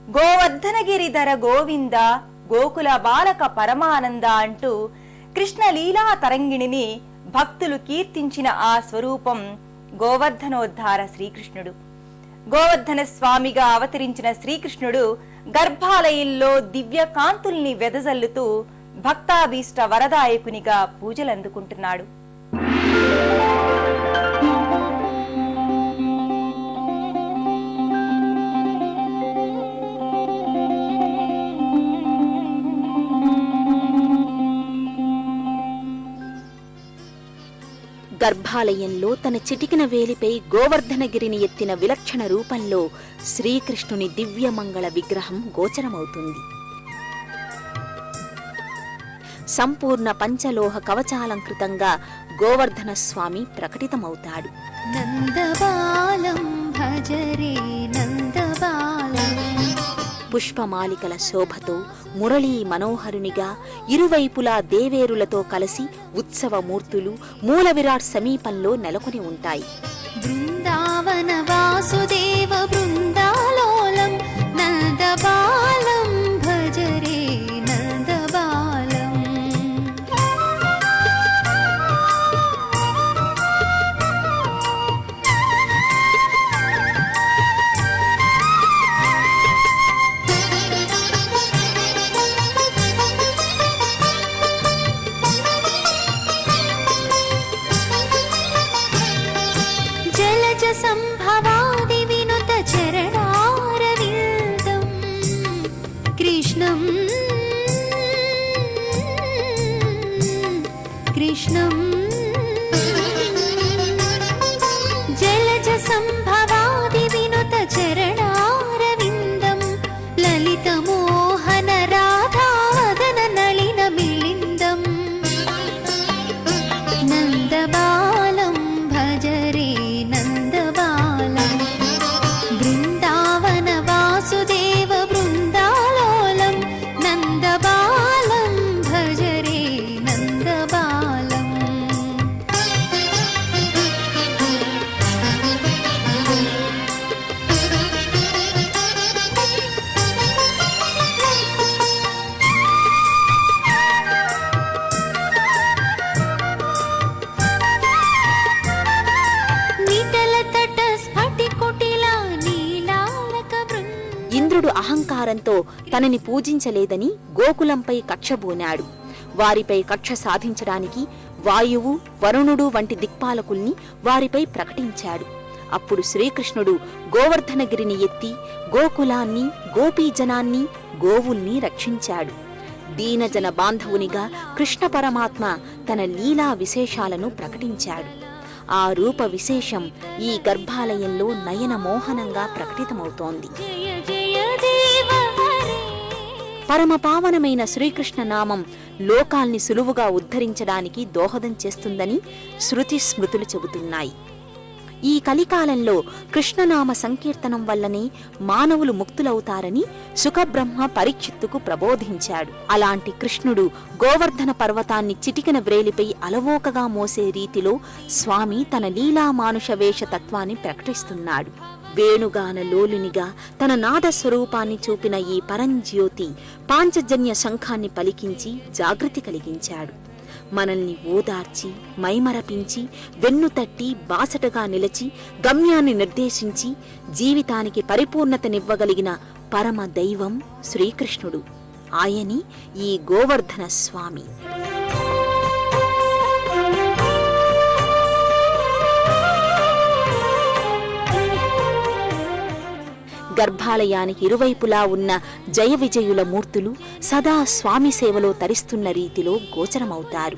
గోవర్ధనగిరిధర గోవింద గోకుల బాలక పరమానంద అంటూ కృష్ణలీలా తరంగిణిని భక్తులు కీర్తించిన ఆ స్వరూపం గోవర్ధనోద్ధార శ్రీకృష్ణుడు. గోవర్ధన స్వామిగా అవతరించిన శ్రీకృష్ణుడు గర్భాలయంలో దివ్య కాంతుల్ని వెదజల్లుతూ భక్తాభీష్ట వరదాయకునిగా పూజలందుకుంటున్నాడు. గర్భాలయంలో తన చిటికిన వేలిపై గోవర్ధనగిరిని ఎత్తిన విలక్షణ రూపంలో శ్రీకృష్ణుని దివ్యమంగళ విగ్రహం గోచరమవుతుంది. సంపూర్ణ పంచలోహ కవచాలంకృతంగా గోవర్ధన స్వామి ప్రకటితమవుతాడు. నందబాలం భజరే నందబాలం. పుష్పమాలికల శోభతో మురళీ మనోహరునిగా ఇరువైపులా దేవేరులతో కలిసి ఉత్సవమూర్తులు మూల విరాట్ సమీపంలో నెలకొని ఉంటాయి. బృందావన వాసుదేవ బృందాలోలం నందబాలం భజరే నందబాలం. సంభవాది వినుత చరణారవిందం కృష్ణం కృష్ణం. జలజ సంభవాది వినుత చరణారవిందం లలిత మోహన రాధావదన నళిన మిళిందం. నందబాలం భజరే నందబాలం. బృందావన వాసుదేవ బృందాలోలం నందబాలం భజరే నందబాలం. ఇంద్రుడు అహంకారంతో తనని పూజించలేదని గోకులంపై కక్షబూనాడు. వారిపై కక్ష సాధించడానికి వాయువు వరుణుడు వంటి దిక్పాలకుల్ని వారిపై ప్రకటించాడు. అప్పుడు శ్రీకృష్ణుడు గోవర్ధనగిరిని ఎత్తి గోకులాన్ని గోపీజనాన్ని గోవుల్ని రక్షించాడు. దీనజన బాంధవునిగా కృష్ణ పరమాత్మ తన లీలా విశేషాలను ప్రకటించాడు. ఆ రూప విశేషం ఈ గర్భాలయంలో నయన మోహనంగా ప్రకటితమవుతోంది. పరమ పావనమైన శ్రీకృష్ణ నామం లోకాల్ని సులువుగా ఉద్ధరించడానికి దోహదం చేస్తుందని శృతి స్మృతులు చెబుతున్నాయి. ఈ కలికాలంలో కృష్ణనామ సంకీర్తనం వల్లనే మానవులు ముక్తులవుతారని సుఖబ్రహ్మ పరీక్షిత్తుకు ప్రబోధించాడు. అలాంటి కృష్ణుడు గోవర్ధన పర్వతాన్ని చిటికిన వ్రేలిపై అలవోకగా మోసే రీతిలో స్వామి తన లీలామానుష వేష తత్వాన్ని ప్రకటిస్తున్నాడు. వేణుగాన లోలునిగా తన నాద స్వరూపాన్ని చూపిన ఈ పరంజ్యోతి పాంచజన్య శంఖాన్ని పలికించి జాగృతి కలిగించాడు. మనల్ని ఓదార్చి మైమరపించి వెన్నుతట్టి బాసటగా నిలిచి గమ్యాన్ని నిర్దేశించి జీవితానికి పరిపూర్ణతనివ్వగలిగిన పరమ దైవం శ్రీకృష్ణుడు. ఆయని ఈ గోవర్ధన స్వామి. గర్భాలయానికి ఇరువైపులా ఉన్న జయ విజయుల మూర్తులు సదా స్వామి సేవలో తరిస్తున్న రీతిలో గోచరమవుతారు.